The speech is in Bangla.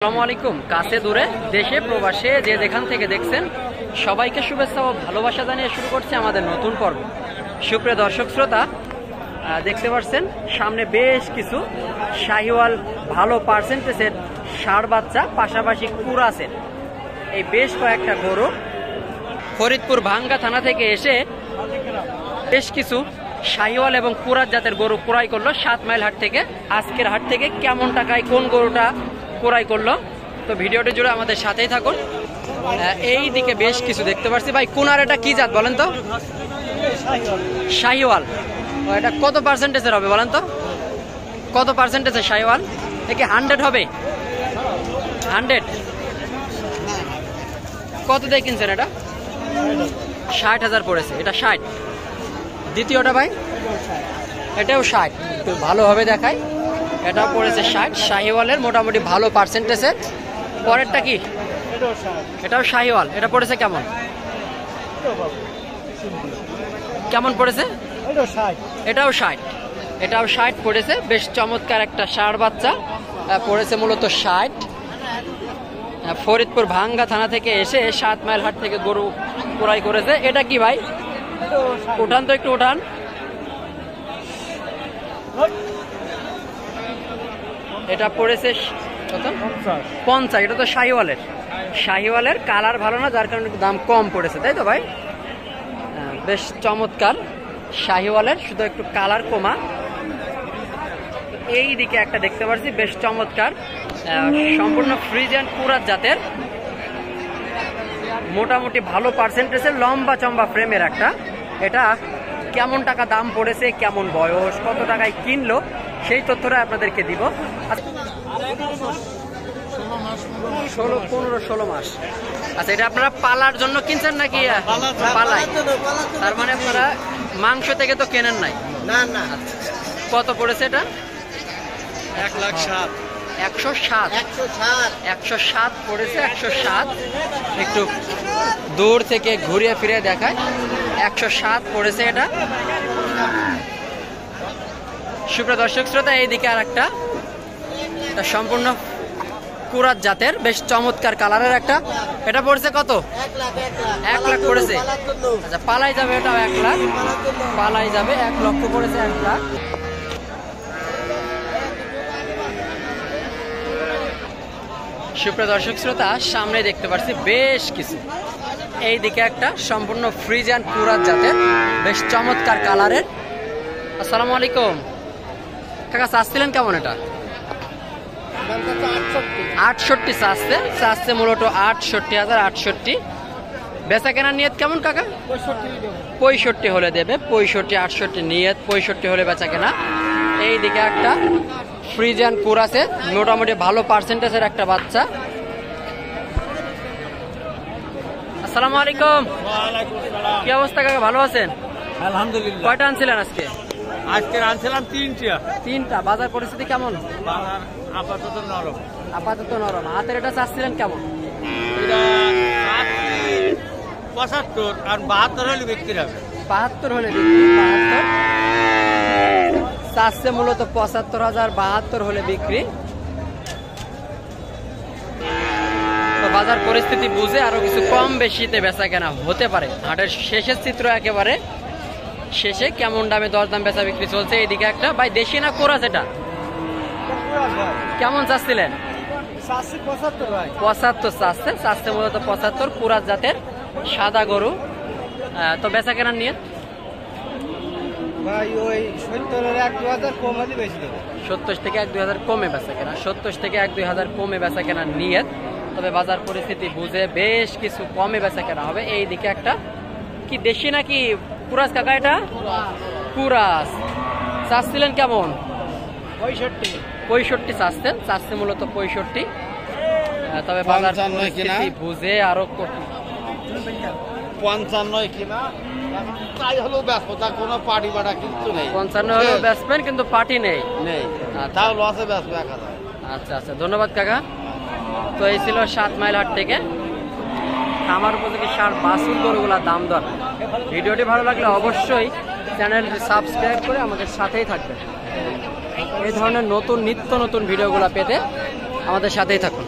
আসসালামু আলাইকুম। কাছে দূরে দেশে প্রবাসে যে যেখান থেকে দেখছেন সবাইকে শুভেচ্ছা ও ভালোবাসা জানিয়ে শুরু করছে আমাদের নতুন পর্ব। সুপ্রিয় দর্শক শ্রোতা, দেখতে পাচ্ছেন সামনে বেশ কিছু শাহিওয়াল ভালো পার্সেন্টেজের ষাঁড় বাচ্চা, পাশাপাশি কুরাসের এই বেশ কয়েকটা গরু ফরিদপুর ভাঙ্গা থানা থেকে এসে বেশ কিছু শাহিওয়াল এবং কুরাস জাতের গরু ক্রয় করলো 7 মাইল হাট থেকে। আজকের হাট থেকে কেমন টাকায় কোন গরুটা ক্রয় করলো, তো ভিডিওটি জুড়ে আমাদের সাথেই থাকুন। এই দিকে বেশ কিছু দেখতে পাচ্ছি। ভাই কোনার এটা কি জাত বলেন তো? শাহিওয়াল। এটা কত পার্সেন্টেজের হবে বলেন তো? কত পার্সেন্টেজের শাহিওয়াল? একে 100 হবে? 100? কত দিয়ে কিনছেন এটা? 60,000 পড়েছে। এটা 60। দ্বিতীয়টা ভাই? এটাও 60। একটু ভালোভাবে দেখাই। এটাও পড়েছে 60। শাহিওয়ালের মোটামুটি ভালো পার্সেন্টেজের। পরেরটা কি? এটাও শাহিওয়াল। এটা পড়েছে কেমন? কেমন পড়েছে? এটাও 60। এটাও 60 পড়েছে। বেশ চমৎকার একটা ষাঁড় বাচ্চা পড়েছে, মূলত 60। ফরিদপুর ভাঙ্গা থানা থেকে এসে 7 মাইল হাট থেকে গরু ক্রয় করেছে। এটা কি ভাই? উঠান তো, একটু উঠান। এটা পড়েছে 50। এটা তো শাহিওয়ালের। শাহিওয়ালের কালার ভালো না, যার কারণে দাম কম পড়েছে, তাই তো ভাই? বেশ চমৎকার শাহিওয়ালের, শুধু একটু কালার কমা। এই দিকে একটা দেখতে পাচ্ছি বেশ চমৎকার সম্পূর্ণ ফ্রিজিয়ান কুরাস জাতের, মোটামুটি ভালো পার্সেন্টেজের লম্বা চম্বা ফ্রেমের একটা। এটা কেমন টাকা দাম পড়েছে, কেমন বয়স, কত টাকায় কিনলো, সেই তথ্যটা আপনাদেরকে দিব। 16 মাস। আচ্ছা, এটা আপনারা পালার জন্য কিনছেন নাকি? পালাই। তার মানে আপনারা মাংস থেকে তো কেনেন নাই? না না। কত পড়েছে এটা? 1,07,000। 107 পড়েছে। 107 একটু দূর থেকে ঘুরিয়ে ফিরে দেখায়। 107 পড়েছে এটা। সুপ্রিয় দর্শক শ্রোতা, এইদিকে আর একটা সম্পূর্ণ কুরাস জাতের বেশ চমৎকার কালারের একটা। এটা পড়ছে কত? 1 লাখ পড়েছে। আচ্ছা, পালাই যাবে। এটাও 1 লাখ পালাই যাবে। 1 লক্ষ পড়েছে। 1 লাখ। সুপ্রিয় দর্শক শ্রোতা, সামনে দেখতে পাচ্ছি বেশ কিছু। এই দিকে একটা সম্পূর্ণ ফ্রিজিয়ান কুরাস জাতের বেশ চমৎকার কালারের। আসসালামু আলাইকুম কাকা, চাচ্ছিলেন কেমন এটা? 68 চাচ্ছে মূলত 68,000। 68 বেচা কেনার নিয়ত কেমন কাকা? 65 হলে দেবে। 65, 68 নিয়ত। 65 হলে বেচা কেনা। এই দিকে একটা ফ্রিজিয়ান কুরাসের মোটামুটি ভালো পার্সেন্টেজের একটা বাচ্চা। আসসালামু আলাইকুম। কি অবস্থা কাকা, ভালো আছেন? আলহামদুলিল্লাহ। কয়টা আনছিলেন আজকে? আজকে আনছিলাম 3টা। বাজার পরিস্থিতি কেমন? বাজার আপাতত নরম। আপাতত নরম। হাতের এটা চাচ্ছিলেন কেমন? এটা 75 আর 72 হলে বিক্রি হবে। 72 হলে বিক্রি। 72 চাচ্ছে মূলত 75,000। 72 হলে বিক্রি। তো বাজার পরিস্থিতি বুঝে আরো কিছু কম বেশিতে বেচা কেনা হতে পারে। হাটের শেষের চিত্র একেবারে শেষে। কেমন দামে দরদাম বেচা বিক্রি চলছে? এইদিকে একটা ভাই, দেশি না কুরাস এটা? কেমন চাচ্ছিলেন? 75 চাচ্ছে মূলত 75 কুরাস জাতের সাদা গরু। তো বেচা কেনার নিয়ত? ভাই ওই 70,000 কম হলে বেশি দেবো। 70 থেকে 1-2 কমে বেচা কেনা। 70 থেকে 1-2 কমে বেচা কেনার নিয়ত। তবে বাজার পরিস্থিতি বুঝে বেশ কিছু কমে বেচা কেনা হবে। এইদিকে একটা কি, দেশি নাকি কুরাস কাকা? এটা কুরাস। চাচ্ছিলেন কেমন? 65 চাচ্ছে মূলত 65। তবে বাজার পরিস্থিতি বুঝে আরো 55 কিনা, তাই হলো ব্যস্ততা, কোনো পার্টি বাড়া কিন্তু নেই। 55 হলেও বেচবেন, কিন্তু পার্টি নেই। তাও লসে বেচবে 1,000। আচ্ছা, ধন্যবাদ কাকা। তো এই ছিল 7 মাইল হাট থেকে খামার উপযোগী ষাঁড় বাছুর গরুগুলার দাম দর। ভিডিওটি ভালো লাগলে অবশ্যই চ্যানেলটি সাবস্ক্রাইব করে আমাদের সাথেই থাকবেন। এই ধরনের নিত্য নতুন ভিডিওগুলো পেতে আমাদের সাথেই থাকুন।